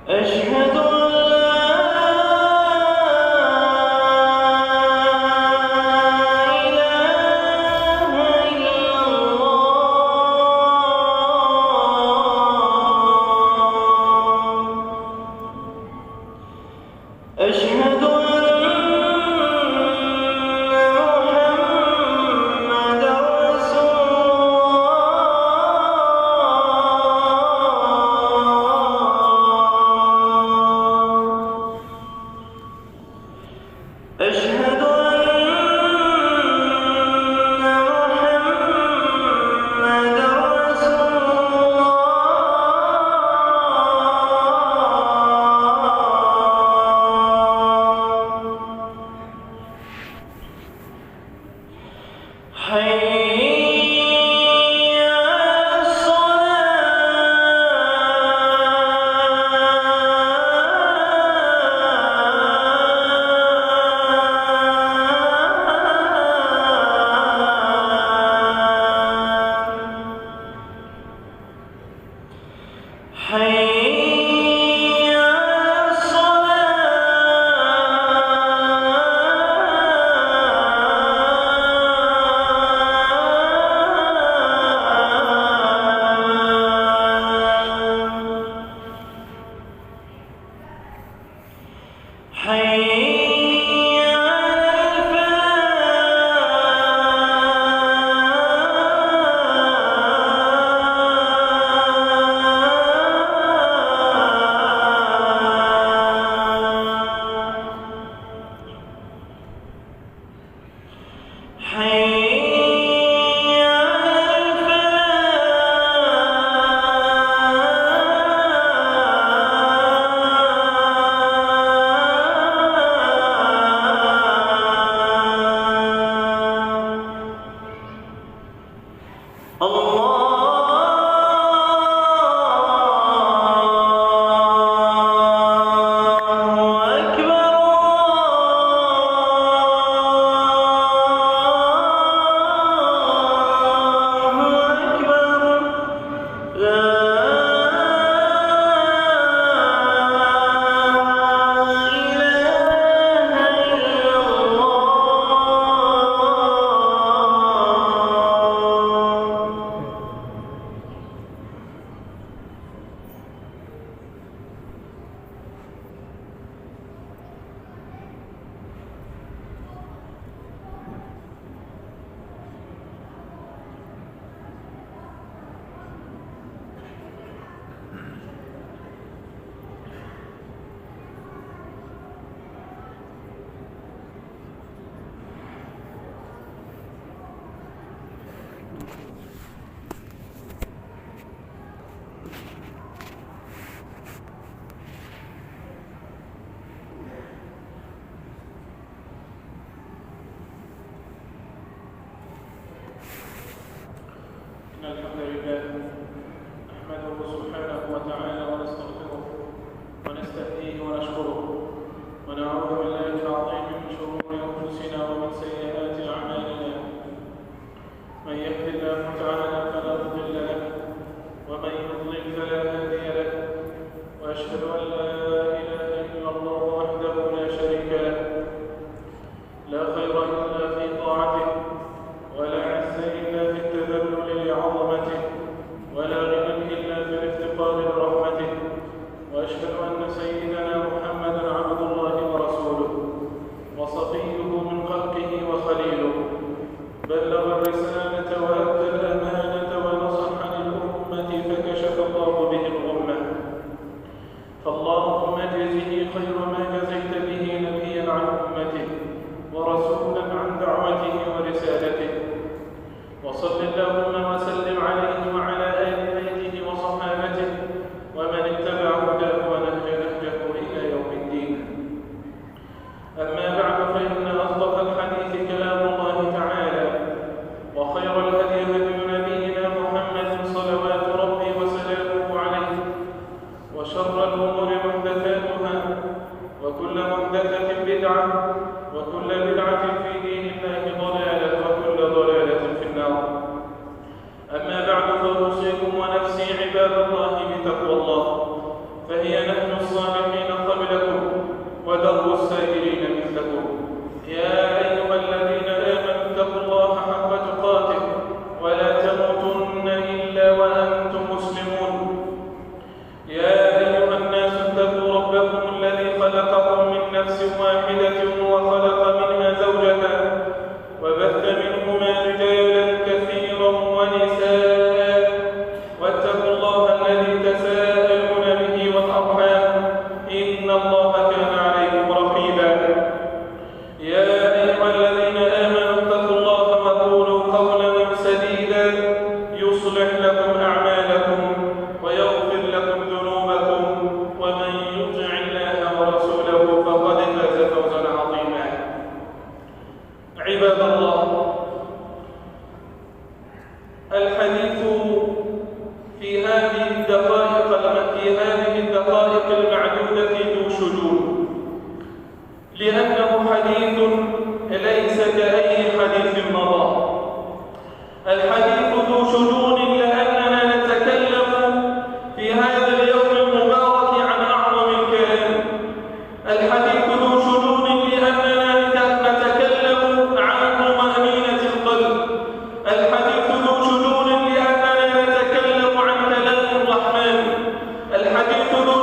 أشهد أن لا إله إلا الله. أشهد أن محمدًا رسول الله. أشهد أن محمدًا رسول الله. حي على الصلاة. حي على حي على الفلاح. حي على الفلاح. الله أكبر. الله أكبر. لا إله إلا إن الحمد لله نحمده سبحانه وتعالى ونستغفره ونستهديه ونشكره ونعوذ بالله العظيم من شرور أنفسنا ومن سيئات أعمالنا. من يهد الله تعالى فلا مضل له ومن يضلل فلا هادي له. وأشهد أن لا إله إلا الله وحده لا شريك له. لا خير إلا في طاعته ولا عز إلا في التذلل لعظمته ولا غنى إلا في الافتقار لرحمته. وأشهد أن سيدنا محمدًا عبد الله ورسوله وصفيه من خلقه وخليله. بلغ الرسالة وأدى الأمانة ونصح للأمة فكشف الله به الغمة. فاللهم اجزه خير ما جزيت به نبيًا عن أمته ورسولا عن دعوته ورسالته. وصل اللهم وسلم عليه وعلى آل بيته وصحابته ومن اتبع هداه ونهج نهجه إلى يوم الدين. أما بعد، فإن أصدق الحديث كلام الله تعالى، وخير الهدي هدي نبينا محمد صلوات ربي وسلامه عليه، وشر الأمور محدثاتها، وكل محدثة بدعة، وكل بدعة في دين الله ضلالة، وكل ضلالة في النار. أما بعد، فأوصيكم ونفسي عباد الله بتقوى الله، فهي نحن الصالحون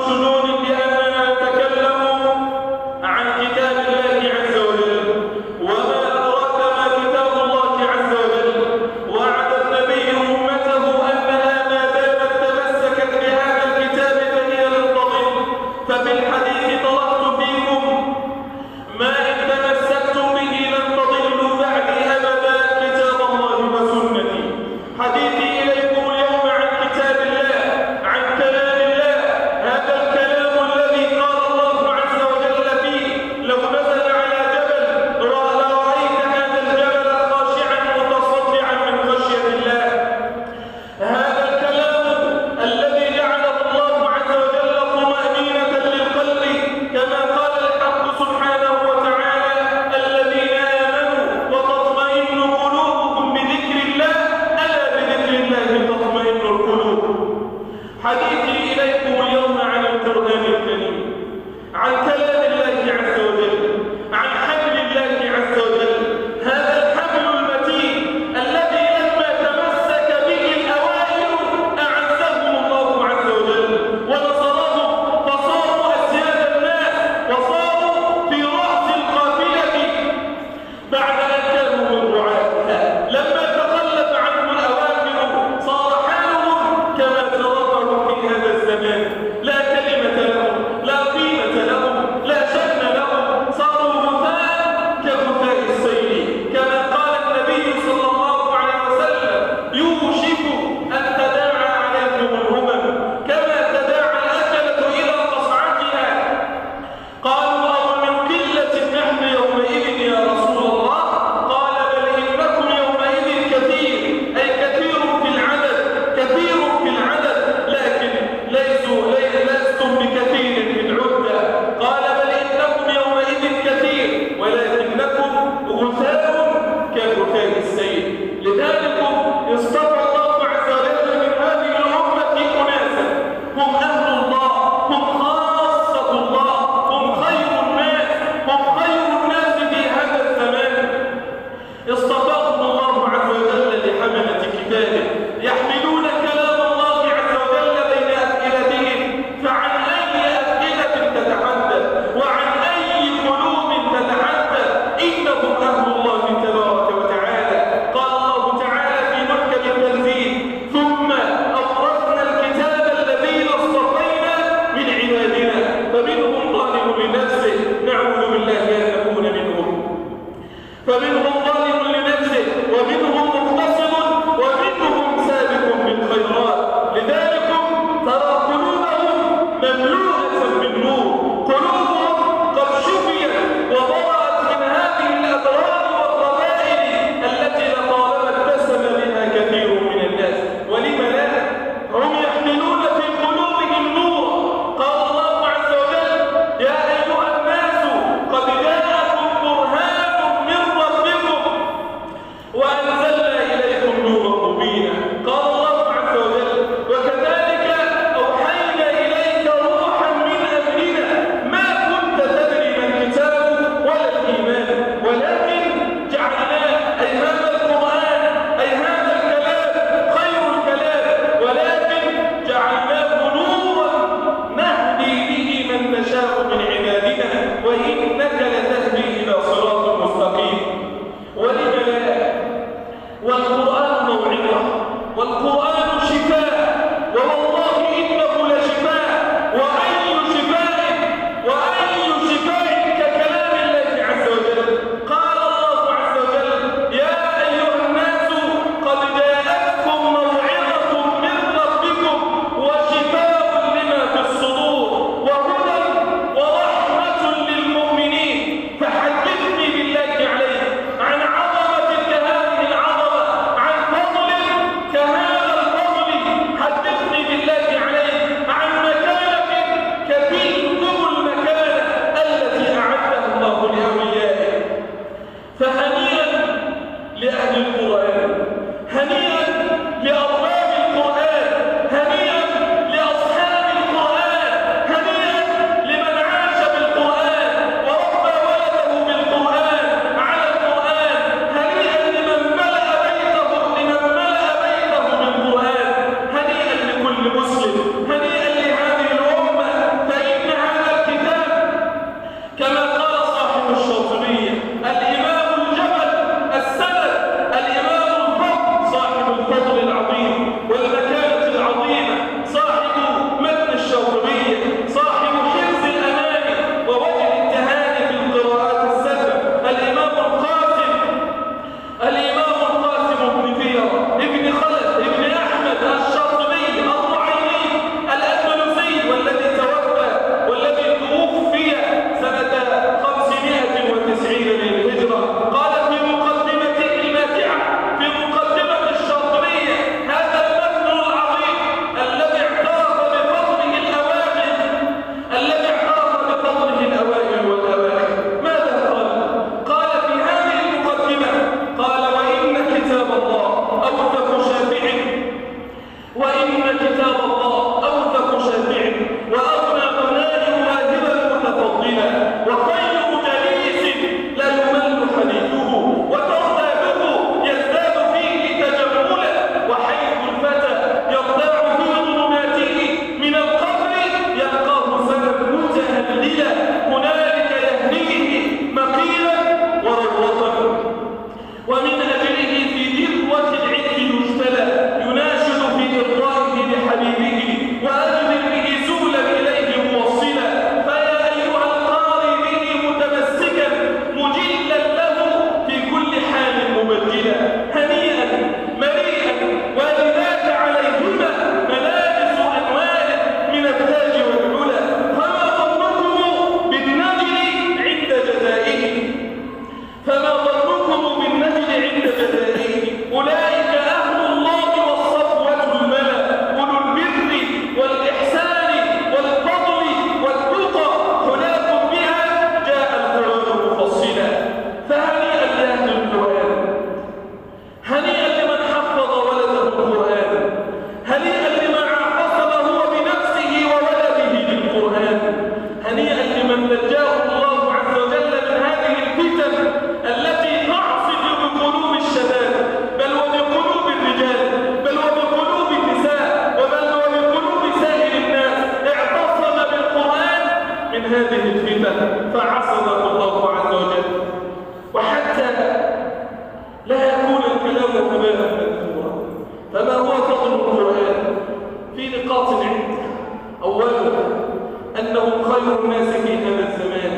جنون بأننا نتكلم عن كتاب الله عز وجل. وما أدراك ما كتاب الله عز وجل. وعد النبي أمته أنها ما دامت تمسكت بهذا الكتاب فهي لن تضل. ففي الحديث طرحت فيكم ما إن تمسكتم به لن تضلوا بعدي أبدا، كتاب الله وسنتي. حديثي إليكم اليوم عن كتاب الله، عن كلام الله. هذا الكلام هذه الفتن فعصمه الله عز وجل. وحتى لا يكون الكلام هباء منثورا، فما هو فضل القرآن؟ في نقاط عدة. أولها أنهم خير الناس في هذا الزمان،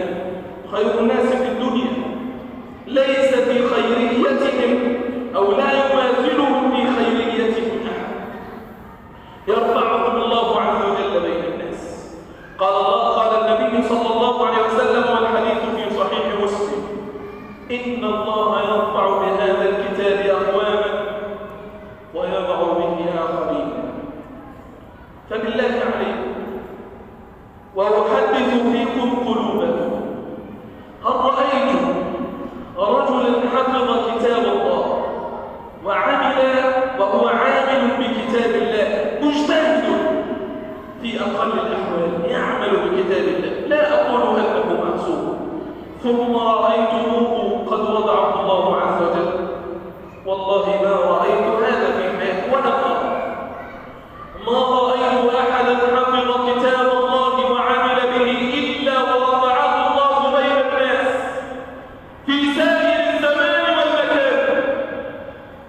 خير الناس في الدنيا، ليس في خيريتهم أو لا يماثلهم في خيريتهم أحد، يرفعهم الله عز وجل بين الناس. قال النبي صلى الله عليه وسلم والحديث في صحيح مسلم: إن الله يرفع بهذا الكتاب أقواما ويضع به آخرين. فبالله عليكم وأحدث فيكم قلوبكم، هل رأيتم رجلا حفظ كتاب الله وهو عامل بكتاب الله، مجتهد في أقل الأحوال يعمل بكتاب الله، لا أقول أنه معصوم، ثم رأيتموه قد وضعه الله عز وجل؟ والله ما رأيت هذا في حياتي ولا مرة. ما رأيت أحدا حفظ كتاب الله وعمل به إلا ووضعه الله بين الناس في سائر الزمان والمكان.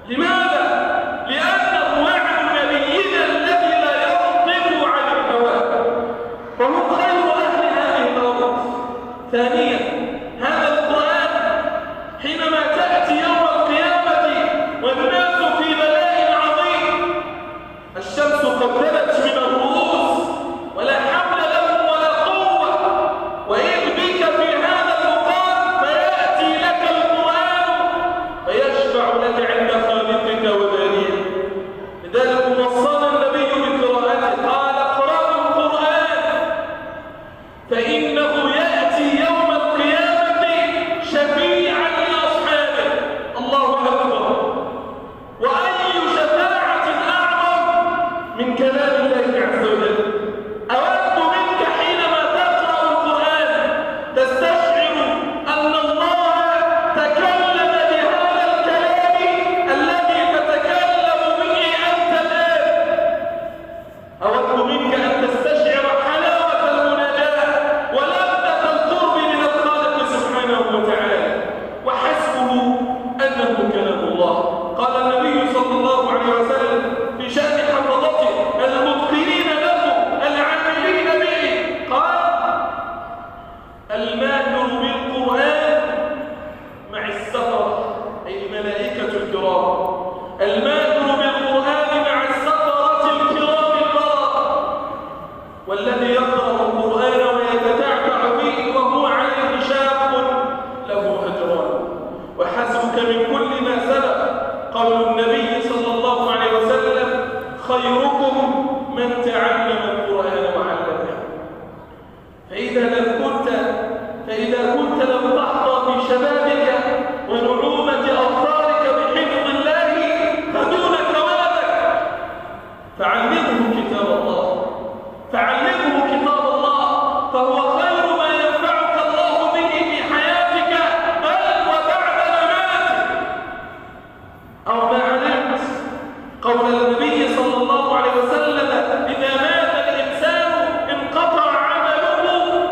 لماذا؟ لأنه وعد نبينا الذي لا ينطق عن الهوى، وهم خير أهل هذه الأرض. ثانيا، هذا القرآن حينما تأتي يوم القيامة والناس في بلاء عظيم، الشمس قد ذبت من الرؤوس ولا حول لهم ولا قوة، وإذ بك في هذا المقام فيأتي لك القرآن فيشفع لك عند خالقك وبارئك. لذلك وصانا النبي بقراءته، قال: اقرأوا القرآن فإنه يأتي يوم القيامة شفيعا لأصحابه. الله أكبر! وأي شفاعة أعظم من كلام الله عز وجل؟ أود منك حينما تقرأ القرآن تستشعر أن الله تكلم بهذا الكلام الذي تتكلم به أنت الآن. أود منك أن تستشعر حلاوة المناجاة ولذة القرب من الخالق سبحانه وتعالى، وحسبه أنه كلام الله. قال النبي صلى الله عليه وسلم في شأن حفظته المتقنين له العاملين به، قال: الماهر بالقرآن مع السفرة، أي الملائكة الكرام، الماهر بالقرآن مع السفرة الكرام البررة، والذي يقرأ القرآن ويتتعتع فيه وهو عليه شاق له أجران. وحسبك من كل ما سبق قول النبي صلى الله عليه وسلم: خيركم من تعلم القرآن وعلمه. فإذا كنت لم تحظى في شبابك ونعومة أظفارك بحفظ الله فدونك ولدك، فعلمه كتاب الله، فعلمه كتاب الله، فهو خير ما ينفعك الله به في حياتك بل وبعد مماتك. أو ما علمت قول النبي صلى الله عليه وسلم: إذا مات الإنسان انقطع عمله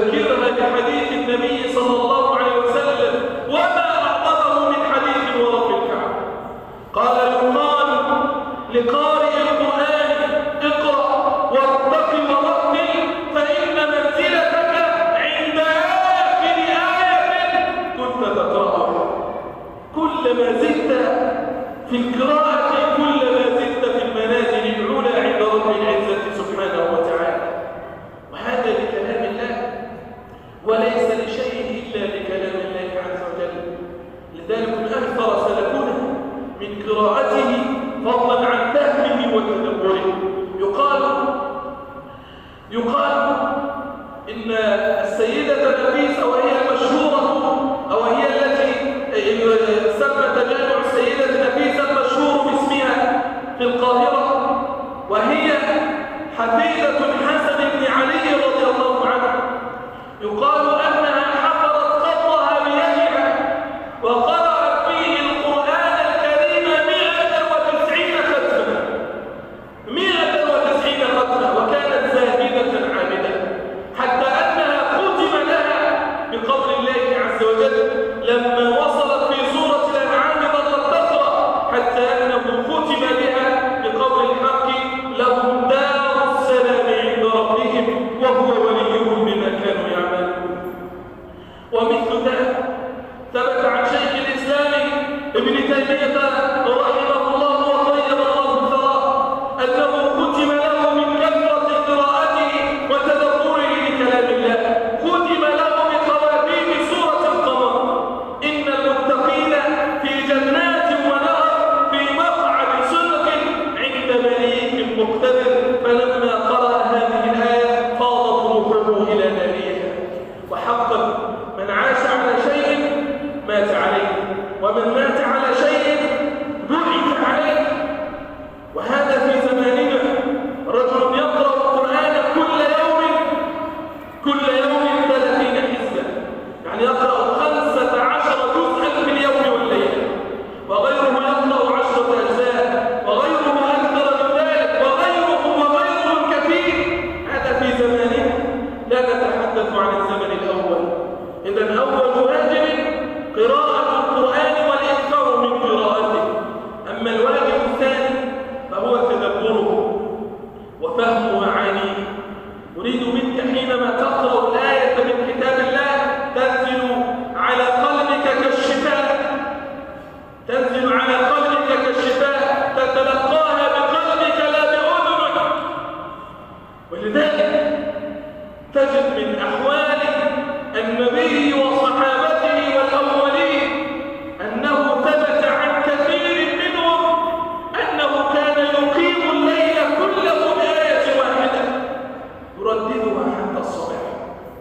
ويذكرها بحديث النبي صلى الله عليه وسلم. وما أعظمه من حديث ورب الكعبة. قال لقمان لقارئ القرآن: اقرأ وارتق ورتل فإن منزلتك عند آخر آية كنت تقرأها. كلما زدت في القراءة كلما زدت في المنازل العلى عند رب العزة سبحانه وتعالى. وهذا لكلام الله وليس لشيء إلا لكلام الله عز وجل. لذلك أكثر سلفنا من قراءته فضلا عن فهمه وتدبره. يقال إن السيدة نفيسة وهي المشهورة أو هي التي سمت جامع السيدة نفيسة المشهور باسمها في القاهرة، وهي حفيدة الحسن بن علي رضي الله عنه. يقال أنها حفظت قبرها بيدها وقرأت فيه القرآن الكريم 190 ختمة 190 ختمة، وكانت زاهدة عابدة، حتى أنها ختم لها بقول الله عز وجل لما وصلت في سورة الأنعام ظلت تقرأ حتى أنه ختم بها بقول الحق لهم دار السلام عند ربهم وهو وليهم بما كانوا يعملون. ومثل ذلك ثبت عن شيخ الإسلام ابن تيمية رحمه الله وطيب الله ثراه أنه ختم له من كثرة قراءته وتدبره لكلام الله ختم له بخواتيم سورة القمر: إن المتقين في جنات ونهر في مقعد صدق عند مليك مقتدر. فلما قرأ هذه الآية فاضت روحه إلى نبيها. وحقا من عاش على شيء مات عليه، ومن مات على شيء بعث عليه. وهذا في زماننا رجل يقرأ القرآن كل يوم 30 حزبا، يعني يقرأ 15 جزءا في اليوم والليلة، وغيره يقرأ 10 أجزاء، وغيره أكثر من ذلك، وغيره كثير. هذا في زماننا، لا نتحدث عن الزمن الأول. إذن أول واجب قراءة القرآن والإكثار من قراءته. أما الواجب الثاني فهو تدبره وفهم معانيه. يريد منك حينما تقرأ الآية من كتاب الله تنزل على قلبك كالشفاء، تنزل على قلبك كالشفاء، تتلقاها بقلبك لا بأذنك. ولذلك تجد من أحوال النبي وصحابته والأولين أنه ثبت عن كثير منهم أنه كان يقيم الليل كله بآية واحدة يرددها حتى الصباح.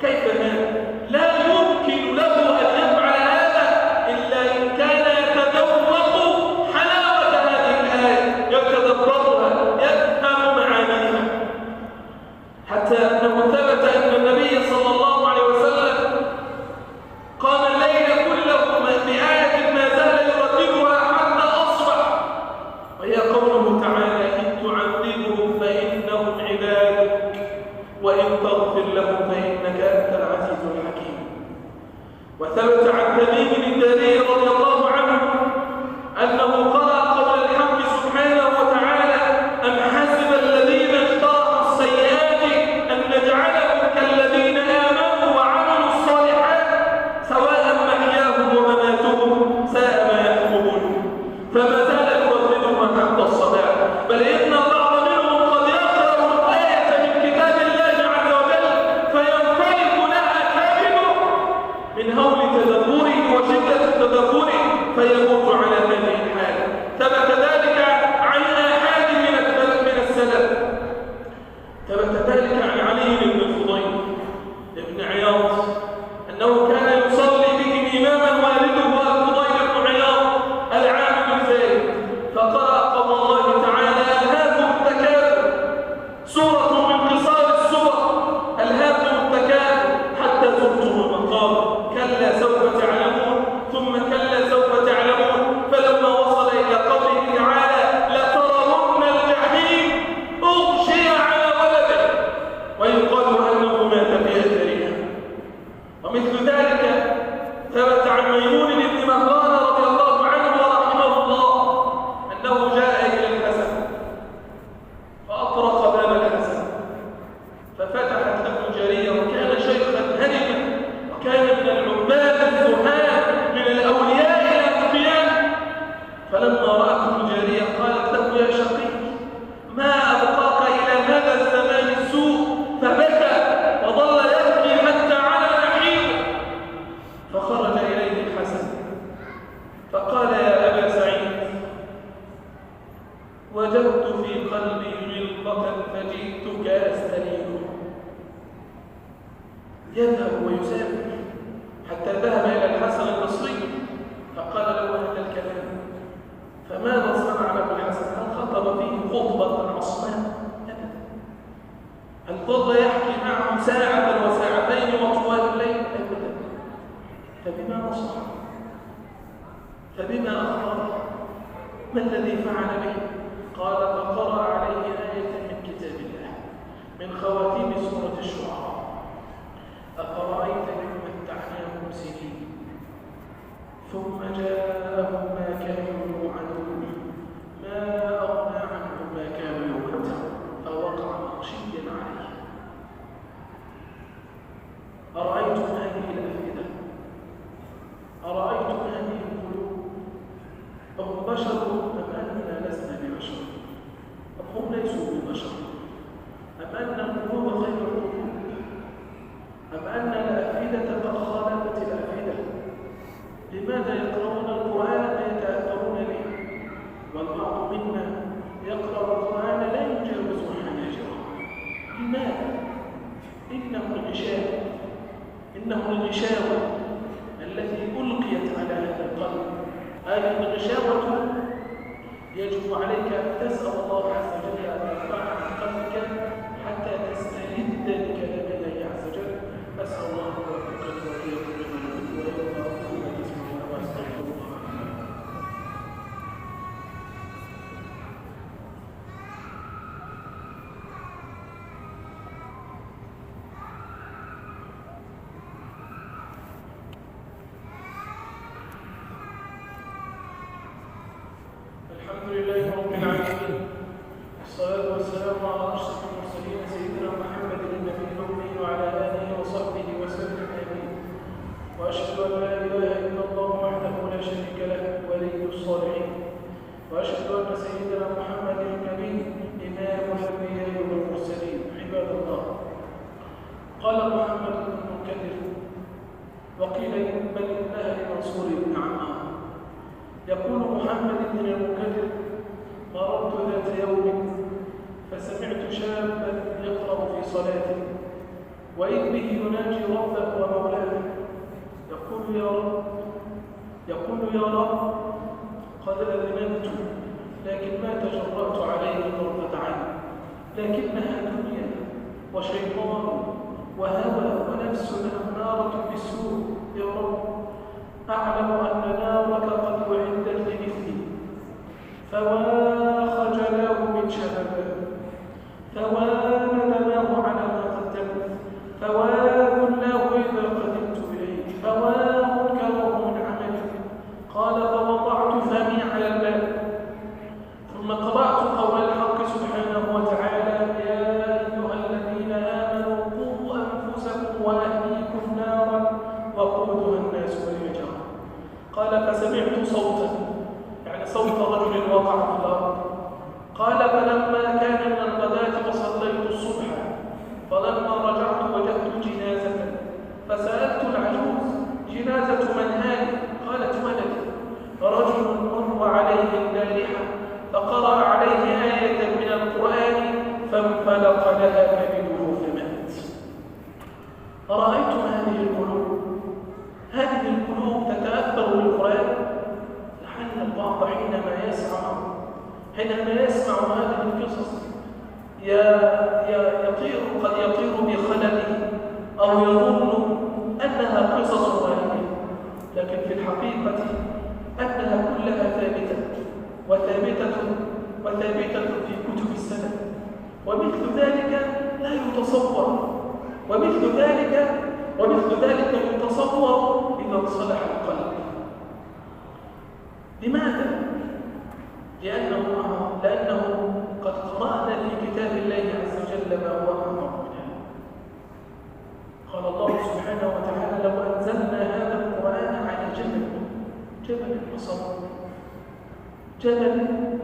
كيف هذا؟ لا يمكن له أن يفعل هذا إلا إن كان يتذوق حلاوة هذه الآية، يتدبرها، يفهم معانيها. حتى أنه ثبت أن النبي صلى الله عليه وسلم قام الليل كله بآية ما زال يرددها حتى أصبح، وهي قوله تعالى: إن تعذبهم فإنهم عبادك وإن تغفر لهم فإنك أنت العزيز الحكيم. وثبت عن تميم الداري رضي الله عنه أنه قرأ قول الحق سبحانه وتعالى: أم حسب الذين اجترحوا السيئات أن نجعلهم كالذين آمنوا وعملوا الصالحات سواء محياهم ومماتهم ساء ما يحكمون. فما زال يرددها حتى الصباح، بل إن بعض منهم قد يقرأ الآية من كتاب الله عز وجل فينفلق لها كامله من هول تدبره وشدة تدبره فيموت على هذه الحال. ثبت ذلك عن آحاد من السلف. ثبت ذلك عن علي بن الفضيل بن عياض أنه كان يصلي بهم إماما والده الفضيل بن عياض العابد الزاهد، فقرأ قول الله تعالى: ألهاكم التكاثر، سورة من قصار السور، ألهاكم التكاثر حتى زرتم المقابر، كلا سوف تعلمون ثم كلا سوف تعلمون. فلما وصل إلى قوله تعالى: لترون الجحيم أغشي على ولده ويقال أنه مات في أثرها. يذهب ويسافر حتى ذهب إلى الحسن البصري فقال له هذا الكلام. فماذا صنع له الحسن؟ هل خطب فيه خطبة عصماء؟ أبدا. هل ظل يحكي معهم ساعة وساعتين وطوال الليل؟ أبدا. فبما نصح؟ فبما أخبر؟ ما الذي فعل به؟ قال فقرأ عليه آية من كتاب الله من خواتيم سورة الشعراء: أفرأيت إن متعناهم سنين ثم جاءهم ما كانوا يوعدون ما أغنى عنهم ما كانوا يوعدون فوقع مغشيا عليه. أرأيتم هذه الأفئدة؟ أرأيتم هذه القلوب؟ أهم بشر أم أننا لسنا ببشر؟ أم هم ليسوا ببشر؟ أم أن القلوب غير القلوب؟ أم أن الأفئدة قد خالفت الأفئدة؟ لماذا يقرؤون القرآن ويتأثرون به والبعض منا يقرأ القرآن لا يجاوز حناجره؟ لماذا؟ إنه الغشاوة التي ألقيت على هذا القلب. هذه الغشاوة يجب عليك أن تسأل الله عز وجل أن يرفعها عن قلبك حتى تستلذ بكلام الله عز وجل. أسأل الله أن يوفقني وإياكم لما يحب ويرضى أقول ما تسمعون وأستغفر الله. الحمد لله رب العالمين، والصلاة والسلام على أشرف المرسلين سيدنا محمد النبي الأمي وعلى آله وصحبه وسلم آمين. وأشهد أن لا إله إلا الله وحده لا شريك له ولي الصالحين، وأشهد أن سيدنا محمد النبي إمام الأنبياء والمرسلين. عباد الله، قال محمد بن المنكدر وقيل بل إنها لمنصور بن عمار، يقول محمد بن المنكدر: مررت ذات يوم فسمعت شابا يقرأ في صلاته وإذ به يناجي ربه ومولاه يقول يا رب قد أذنبت لكن ما تجرأت عليه طرفة عين، لكنها دنيا وشيطان وهوى ونفس أمارة بالسوء. يا رب أعلم أن نارك قد أعدت لمثلي، فوا خجلاه من شبابه، فوا ندماه على ما قدمت، فوا ذلاه إذا قدمت إليه، فوا منكره من عمله. قال فوضعت فمي على الباب ثم قرأت قول الحق سبحانه وتعالى: يا أيها الذين آمنوا قوا أنفسكم وأهليكم نارا وقودها الناس والحجارة. قال فسمعت صوتا، يعني صوت رجل وقع في الأرض. قال فلما كان من الغداة وصليت الصبح فلما رجعت وجدت جنازة فسألت العجوز: جنازة من هذه؟ قالت: ولدي رجل مر عليه البارحة فقرأ عليه آية من القرآن فانفلق لها كبده فمات. أرأيتم هذه القلوب؟ هذه القلوب تتأثر بالقرآن. لعل البعض حينما يسمع هذه القصص قد يطير بخلله أو يظن أنها قصص واهية، لكن في الحقيقة أنها كلها وثابتة في كتب السنة، ومثل ذلك لا يتصور، ومثل ذلك يتصور إذا انصلح القلب. لماذا؟ لأنه قد قرأنا في كتاب الله عز وجل ما هو أعظم منها. قال الله سبحانه وتعالى: لو أنزلنا هذا القرآن على جبل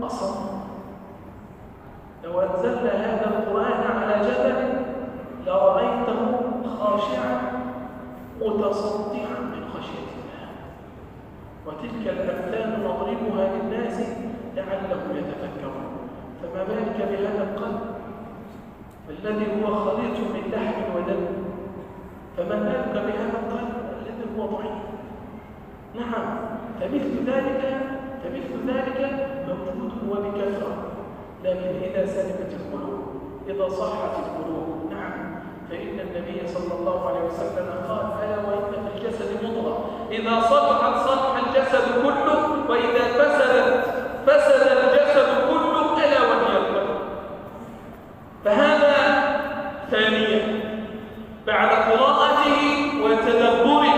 أصم، لو أنزلنا هذا القرآن على جبل لرأيته خاشعا متصدعا من خشية الله. وتلك الأمثال نضربها للناس لعلهم يتفكرون، فما بالك بهذا القلب الذي هو خليط من لحم ودم، فما بالك بهذا القلب الذي هو ضعيف؟ نعم، فمثل ذلك موجود وبكثرة، لكن إذا سلمت القلوب، إذا صحت القلوب، نعم، فإن النبي صلى الله عليه وسلم قال: ألا وإن في الجسد مضغة إذا صلحت صلح الجسد كله، وإذا فسد الجسد كله، ألا وهي القلب. فهذا ثانيا بعد قراءته وتدبره.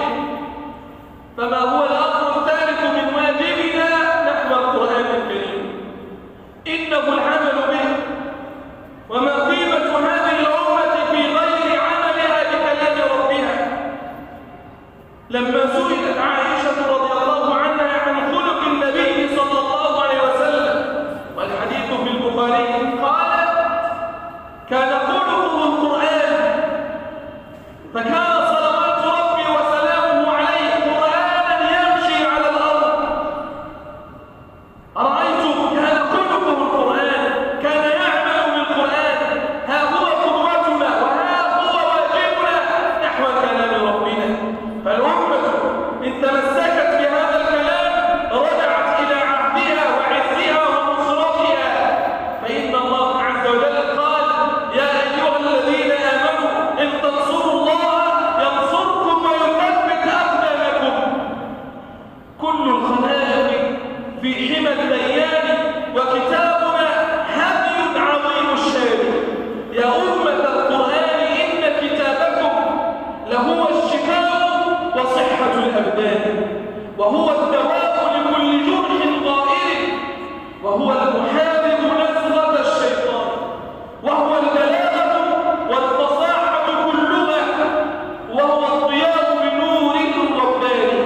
فما هو الأمر الثالث من واجبنا نحو القرآن الكريم؟ إنه العمل به. وما قيمة هذه الأمة في غير عملها بكلام ربها؟ لما سئلت عائشة رضي الله عنها عن خلق النبي صلى الله عليه وسلم، والحديث في البخاري، قالت: كان خلقه القرآن، فكان صلوات ربي وسلامه عليه قرآنا يمشي على الأرض. أرأيتم، كان خلقه القرآن، كان يعمل بالقرآن. ها هو قدوتنا وها هو واجبنا نحو كلام ربنا. فالأمة إن تمسكت بهذا الكلام رجعت إلى عهدها وعزها ونصرتها. فإن الله عز وجل قال: يا أيها الذين آمنوا إن تنصروا الله ينصركم ويثبت أقدامكم. كل الخلائق في حمى الديان، وكتابنا هدي عظيم الشان. يا أمة القرآن إن كتابكم لهو الشفاء وصحة الأبدان، وهو الدواء لكل جرح ضائر، وهو المحارب نزغة الشيطان، وهو البلاغة والفصاحة كلها، وهو الضياء بنور رباني.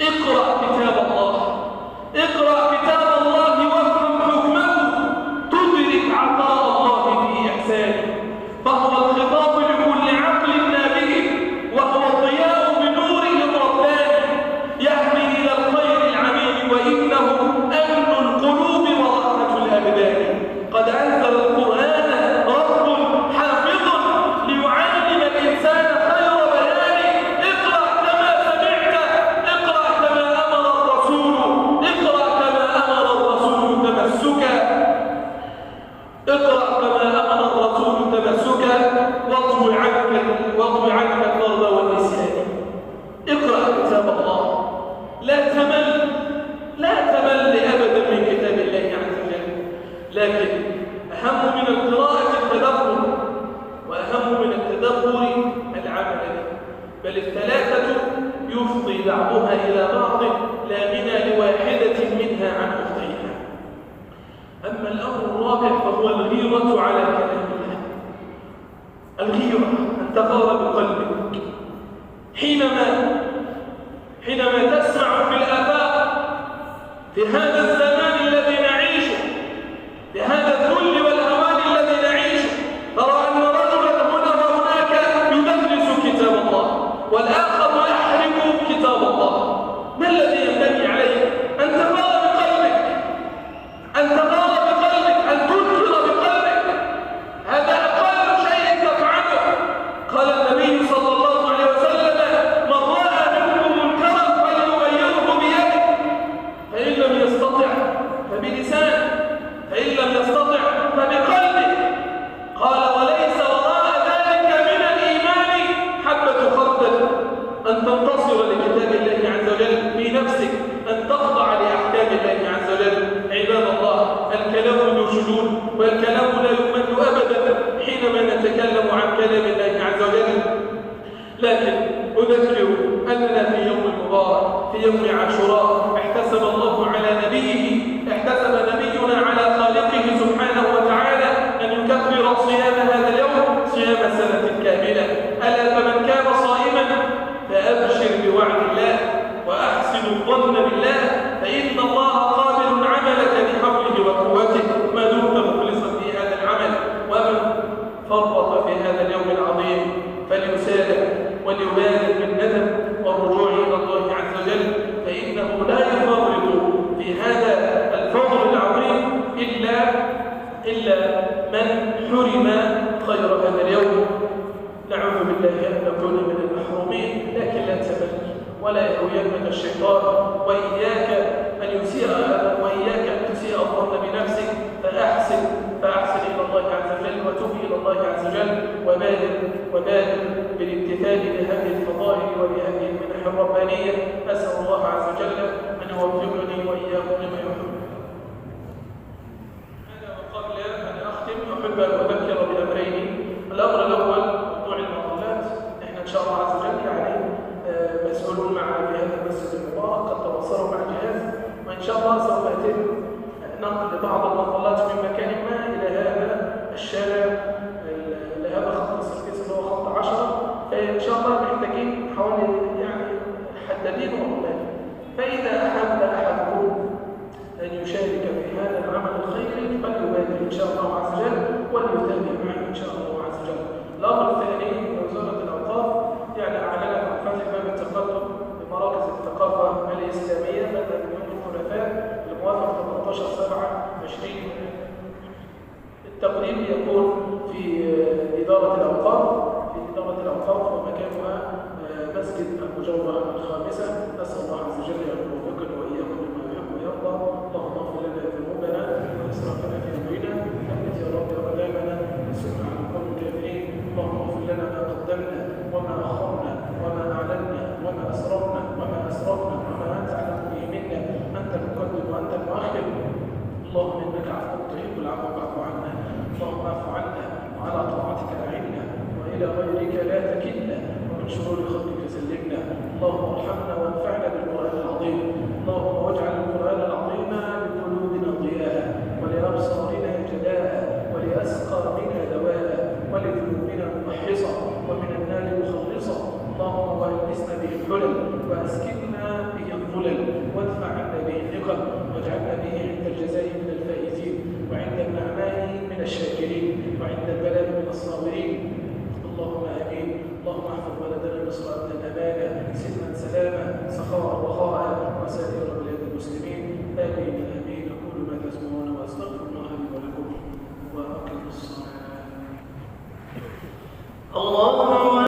اقرأ كتاب الله، اقرأ كتاب الله وافهم حكمه، تدرك عطاء الله في إحسانه. فهو الخطاب لكل عقل نابه، وهو الضياء بنور رباني يهدي إلى الخير العميم، وإنه أمن القلوب وراحة الأبدان. قد أنزل القرآن رب حافظ ليعلم الإنسان خير بيان. اقرأ كما سمعت، اقرأ كما أمر الرسول، اقرأ كما أمر الرسول تمسكا، اقرأ كما أمر الرسول تمسكا، واطوي عنك الضرب والنسيان. اقرأ كتاب الله، لا تمل أبدا من كتاب الله عز وجل. لكن أهم من القراءة التدبر، وأهم من التدبر العمل به. بل الثلاثة يفضي بعضها إلى بعض، لا غنى لواحدة منها عن أختها. أما الأمر الرابع فهو الغيرة على كلام الله. الغيرة أن تغار بقلبك حينما تسمع في الآفاق، في هذا الزمان الذي نعيشه، في هذا الذل والهوان الذي نعيشه، ترى أن رجلا هنا وهناك يدرس كتاب الله، والآخر يحرم كتاب الله. ما الذي ينبغي عليك؟ أن تغار بقلبك، أن تغار بقلبك، أن تنكر بقلبك. هذا أقل شيء تفعله. قال النبي صلى الله عليه وسلم: من رأى منكم منكرا فليغيره بيده، فإن لم يستطع فبلسانه، فإن لم يستطع فبقلبه. قال: وليس وراء ذلك من الإيمان حبة خردل. أن تنتصر لكتاب الله عز وجل في نفسك، أن تخضع لأحكام الله عز وجل. عباد الله، الكلام ذو شجون، والكلام لا يمل أبدا حينما نتكلم عن كلام الله عز وجل. لكن أذكر أننا في يوم مبارك، في يوم عاشوراء، احتسب نبينا على خالقه سبحانه وتعالى أن يكفر صيام هذا اليوم صيام سنة كاملة. ألا فمن كان صائما فأبشر بوعد الله وأحسن الظن بالله، فإن الله قابل عملك بحوله وقوته ما دمت مخلصا في هذا العمل. ومن فرط في هذا اليوم العظيم فليسارع وليبادر بالندم والرجوع إلى الله عز وجل، فإنه لا يفرط في هذا الفضل العظيم إلا من حرم خير هذا اليوم. نعوذ بالله أن نكون ولا يهوينك الشيطان، وإياك أن تسيء الظن بنفسك، فأحسن إلى الله عز وجل وتب إلى الله عز وجل وبادر بالامتثال لهذه الفضائل ولهذه المنح الربانية. أسأل الله عز وجل أن يوفقني وإياكم لما يحب. وقبل أن أختم أحب أن أذكر بأمرين. الأمر الأول موضوع المقالات. إحنا إن شاء الله عز وجل يعني مسؤولون معنا في هذا المسجد المبارك قد تواصلوا مع الجهاز، وإن شاء الله سوف يتم نقل بعض المقالات من مكان ما إلى هذا الشارع، إلى هذا خط السركيس اللي هو خط 10. فإن شاء الله محتاجين حوالي يعني حدادين وعمال. فإذا أحب أحدكم أن يشارك في هذا العمل الخيري فليبادر إن شاء الله عز وجل وليتابع معي إن شاء الله عز وجل. الأمر الثاني، وزارة الأوقاف يعني أعلنت عن فتح باب التقدم بمراكز الثقافة الإسلامية بدءا من يوم الثلاثاء الموافق 18/7/20. التقديم يكون في إدارة الأوقاف ومكانها مسجد المجوهر الخامسة. أسأل الله عز وجل أن يوفقنا وإياكم لما يحب ويرضى. اللهم اغفر لنا ذنوبنا وإسرافنا في أمرنا، ثبت يا رب أقدامنا وانصرنا على القوم الكافرين. اللهم اغفر لنا ما قدمنا وما أخرنا وما أعلنا وما أسررنا وما أنت أعلم به منا. أنت المقدم وأنت المؤخر. اللهم إنك عفو تحب العفو فاعف عنا. اللهم اعف عنا وعلى طاعتك أعنا وإلى غيرك لا تكلنا ومن شرور خلقك سلمنا. اللهم ارحمنا وانفعنا بالقرآن العظيم. اللهم واجعل القرآن العظيم لقلوبنا ضياء ولأبصارنا جلاء ولأسقامنا دواء ولذنوبنا ممحصا ومن النار مخلصا. اللهم وألبسنا به الحلل وأسكننا به الظلل وادفع عنا به النقم واجعلنا به عند الجزاء من الفائزين وعند النعماء من الشاكرين وعند البلاء من الصابرين. اللهم آمين. اللهم احفظ بلدنا مصر أمنا أمانا سلما سلاما سخاء رخاء وسائر بلاد المسلمين. آمين آمين. أقول ما تسمعون وأستغفر الله لي ولكم وأقم الصلاة. الله